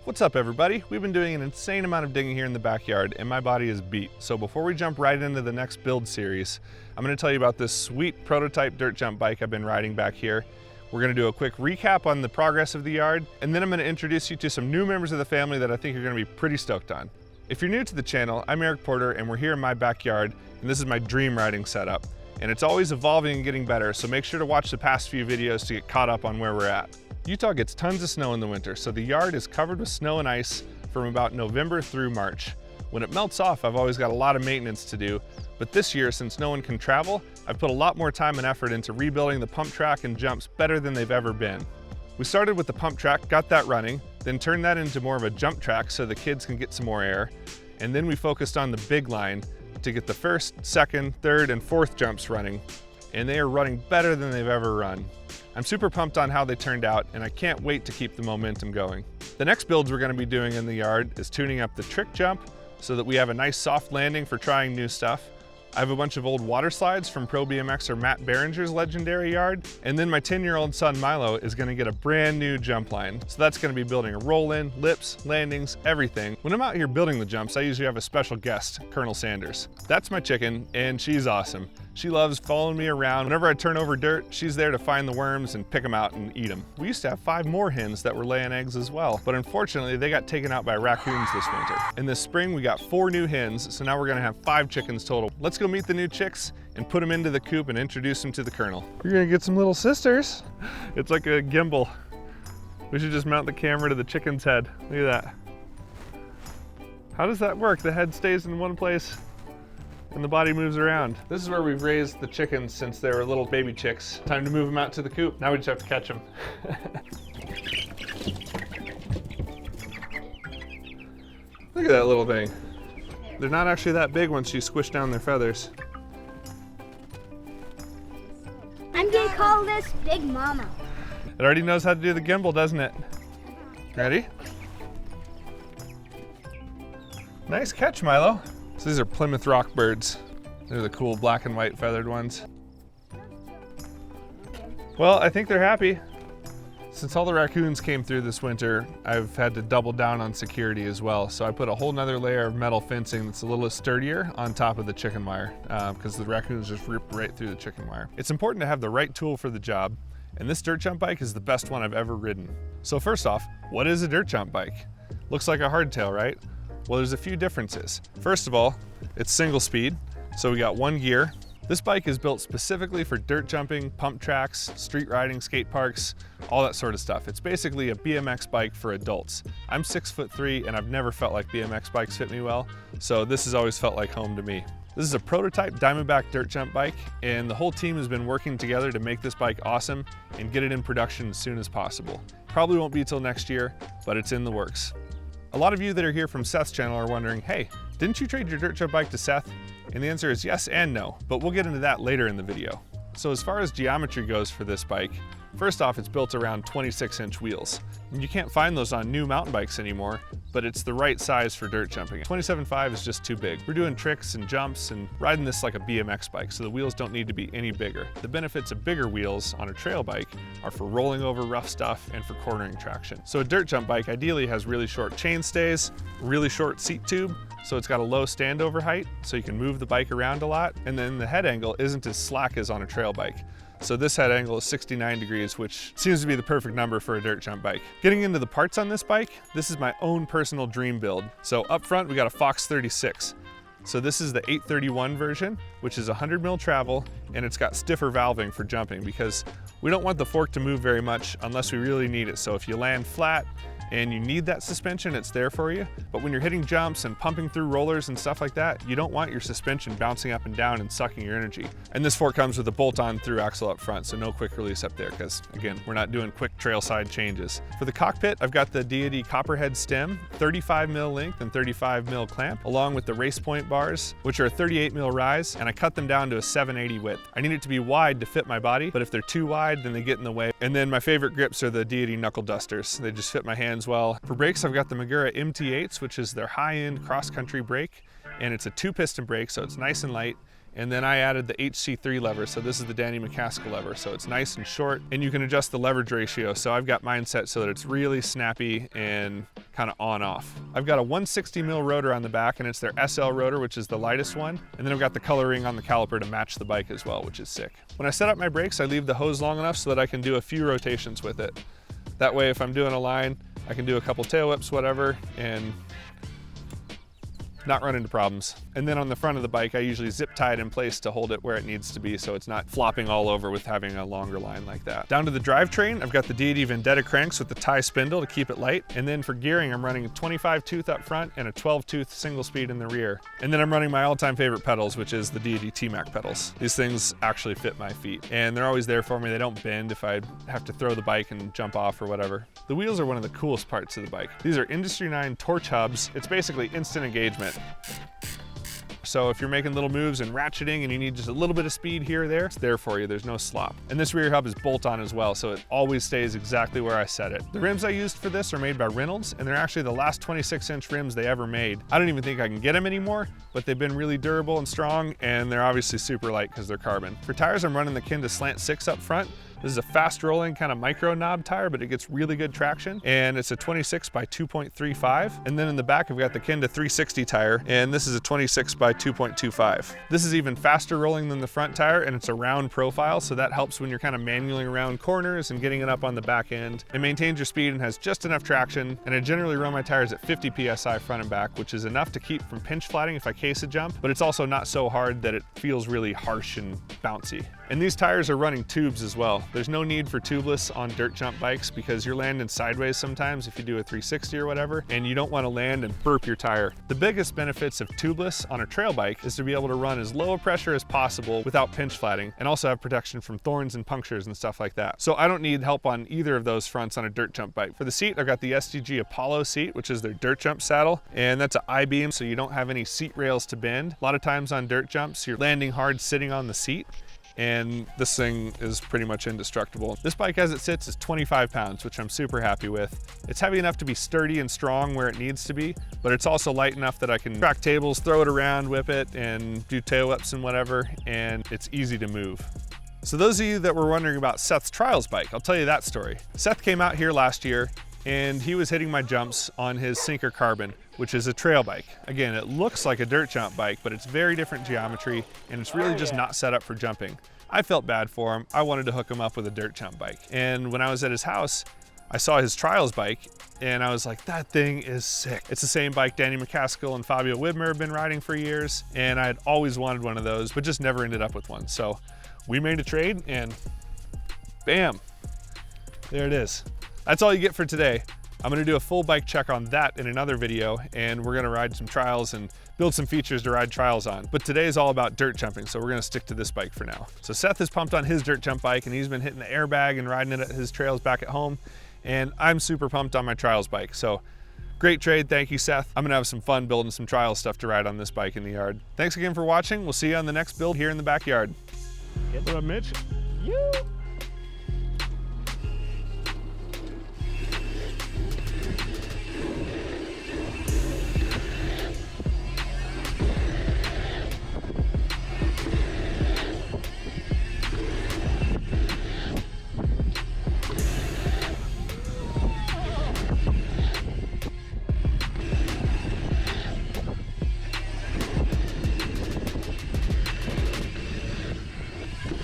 What's up everybody? We've been doing an insane amount of digging here in the backyard and my body is beat. So before we jump right into the next build series, I'm going to tell you about this sweet prototype dirt jump bike I've been riding back here. We're going to do a quick recap on the progress of the yard, and then I'm going to introduce you to some new members of the family that I think you're going to be pretty stoked on. If you're new to the channel, I'm Eric Porter and we're here in my backyard, and this is my dream riding setup. And it's always evolving and getting better, so make sure to watch the past few videos to get caught up on where we're at. Utah gets tons of snow in the winter, so the yard is covered with snow and ice from about November through March. When it melts off, I've always got a lot of maintenance to do, but this year, since no one can travel, I've put a lot more time and effort into rebuilding the pump track and jumps better than they've ever been. We started with the pump track, got that running, then turned that into more of a jump track so the kids can get some more air, and then we focused on the big line to get the first, second, third, and fourth jumps running, and they are running better than they've ever run. I'm super pumped on how they turned out, and I can't wait to keep the momentum going. The next builds we're going to be doing in the yard is tuning up the trick jump so that we have a nice soft landing for trying new stuff. I have a bunch of old water slides from Pro BMXer Matt Behringer's legendary yard, and then my 10-year-old son Milo is going to get a brand new jump line. So that's going to be building a roll-in, lips, landings, everything. When I'm out here building the jumps, I usually have a special guest, Colonel Sanders. That's my chicken, and she's awesome. She loves following me around. Whenever I turn over dirt, she's there to find the worms and pick them out and eat them. We used to have 5 more hens that were laying eggs as well, but unfortunately they got taken out by raccoons this winter. In this spring we got 4 new hens, so now we're gonna have 5 chickens total. Let's go meet the new chicks and put them into the coop and introduce them to the Colonel. You're gonna get some little sisters. It's like a gimbal. We should just mount the camera to the chicken's head. Look at that. How does that work? The head stays in one place and the body moves around. This is where we've raised the chickens since they were little baby chicks. Time to move them out to the coop. Now we just have to catch them. Look at that little thing. They're not actually that big once you squish down their feathers. I'm gonna call this Big Mama. It already knows how to do the gimbal, doesn't it? Ready? Nice catch, Milo. So these are Plymouth Rock birds. They're the cool black and white feathered ones. Well, I think they're happy. Since all the raccoons came through this winter, I've had to double down on security as well. So I put a whole nother layer of metal fencing that's a little sturdier on top of the chicken wire because the raccoons just rip right through the chicken wire. It's important to have the right tool for the job, and this dirt jump bike is the best one I've ever ridden. So first off, what is a dirt jump bike? Looks like a hardtail, right? Well, there's a few differences. First of all, it's single speed, so we got 1 gear. This bike is built specifically for dirt jumping, pump tracks, street riding, skate parks, all that sort of stuff. It's basically a BMX bike for adults. I'm 6'3" and I've never felt like BMX bikes fit me well, so this has always felt like home to me. This is a prototype Diamondback dirt jump bike, and the whole team has been working together to make this bike awesome and get it in production as soon as possible. Probably won't be till next year, but it's in the works. A lot of you that are here from Seth's channel are wondering, hey, didn't you trade your dirt jump bike to Seth? And the answer is yes and no, but we'll get into that later in the video. So as far as geometry goes for this bike, first off, it's built around 26-inch wheels. And you can't find those on new mountain bikes anymore, but it's the right size for dirt jumping. 27.5 is just too big. We're doing tricks and jumps and riding this like a BMX bike, so the wheels don't need to be any bigger. The benefits of bigger wheels on a trail bike are for rolling over rough stuff and for cornering traction. So a dirt jump bike ideally has really short chain stays, really short seat tube, so it's got a low standover height, so you can move the bike around a lot, and then the head angle isn't as slack as on a trail bike. So this head angle is 69 degrees, which seems to be the perfect number for a dirt jump bike. Getting into the parts on this bike, this is my own personal dream build. So up front, we got a Fox 36. So this is the 831 version, which is 100 mil travel, and it's got stiffer valving for jumping because we don't want the fork to move very much unless we really need it. So if you land flat and you need that suspension, it's there for you. But when you're hitting jumps and pumping through rollers and stuff like that, you don't want your suspension bouncing up and down and sucking your energy. And this fork comes with a bolt-on through axle up front, so no quick release up there because, again, we're not doing quick trail side changes. For the cockpit, I've got the Deity Copperhead stem, 35 mil length and 35 mil clamp, along with the race point bars, which are a 38 mil rise, and I cut them down to a 780 width. I need it to be wide to fit my body, but if they're too wide, then they get in the way. And then my favorite grips are the Deity knuckle dusters. They just fit my hands well. For brakes, I've got the Magura MT8s, which is their high-end cross-country brake, and it's a 2-piston brake, so it's nice and light. And then I added the HC3 lever, so this is the Danny McCaskill lever. So it's nice and short, and you can adjust the leverage ratio. So I've got mine set so that it's really snappy and kind of on-off. I've got a 160 mil rotor on the back, and it's their SL rotor, which is the lightest one. And then I've got the coloring on the caliper to match the bike as well, which is sick. When I set up my brakes, I leave the hose long enough so that I can do a few rotations with it. That way, if I'm doing a line, I can do a couple tail whips, whatever, and not run into problems. And then on the front of the bike, I usually zip tie it in place to hold it where it needs to be so it's not flopping all over with having a longer line like that. Down to the drivetrain, I've got the Deity Vendetta cranks with the tie spindle to keep it light. And then for gearing, I'm running a 25 tooth up front and a 12 tooth single speed in the rear. And then I'm running my all-time favorite pedals, which is the Deity T-Mac pedals. These things actually fit my feet, and they're always there for me. They don't bend if I have to throw the bike and jump off or whatever. The wheels are one of the coolest parts of the bike. These are Industry 9 torch hubs. It's basically instant engagement. So if you're making little moves and ratcheting and you need just a little bit of speed here or there, it's there for you. There's no slop. And this rear hub is bolt on as well, so it always stays exactly where I set it. The rims I used for this are made by Reynolds, and they're actually the last 26-inch rims they ever made. I don't even think I can get them anymore, but they've been really durable and strong, and they're obviously super light because they're carbon. For tires, I'm running the Kenda Slant Six up front. This is a fast rolling kind of micro knob tire, but it gets really good traction, and it's a 26 by 2.35. And then in the back, I've got the Kenda 360 tire, and this is a 26 by 2.25. This is even faster rolling than the front tire, and it's a round profile, so that helps when you're kind of manually around corners and getting it up on the back end. It maintains your speed and has just enough traction, and I generally run my tires at 50 PSI front and back, which is enough to keep from pinch flatting if I case a jump, but it's also not so hard that it feels really harsh and bouncy. And these tires are running tubes as well. There's no need for tubeless on dirt jump bikes because you're landing sideways sometimes if you do a 360 or whatever, and you don't want to land and burp your tire. The biggest benefits of tubeless on a trail bike is to be able to run as low a pressure as possible without pinch flatting, and also have protection from thorns and punctures and stuff like that. So I don't need help on either of those fronts on a dirt jump bike. For the seat, I've got the SDG Apollo seat, which is their dirt jump saddle, and that's an I-beam, so you don't have any seat rails to bend. A lot of times on dirt jumps, you're landing hard sitting on the seat, and this thing is pretty much indestructible. This bike as it sits is 25 pounds, which I'm super happy with. It's heavy enough to be sturdy and strong where it needs to be, but it's also light enough that I can track tables, throw it around, whip it, and do tail whips and whatever, and it's easy to move. So those of you that were wondering about Seth's trials bike, I'll tell you that story. Seth came out here last year, and he was hitting my jumps on his Sinker Carbon, which is a trail bike. Again, it looks like a dirt jump bike, but it's very different geometry, and it's really just not set up for jumping. I felt bad for him. I wanted to hook him up with a dirt jump bike. And when I was at his house, I saw his trials bike, and I was like, that thing is sick. It's the same bike Danny McCaskill and Fabio Widmer have been riding for years, and I had always wanted one of those, but just never ended up with one. So we made a trade, and bam, there it is. That's all you get for today. I'm gonna do a full bike check on that in another video, and we're gonna ride some trials and build some features to ride trials on. But today is all about dirt jumping, so we're gonna stick to this bike for now. So Seth is pumped on his dirt jump bike, and he's been hitting the airbag and riding it at his trails back at home, and I'm super pumped on my trials bike. So great trade, thank you, Seth. I'm gonna have some fun building some trial stuff to ride on this bike in the yard. Thanks again for watching. We'll see you on the next build here in the backyard. Get to Mitch. You.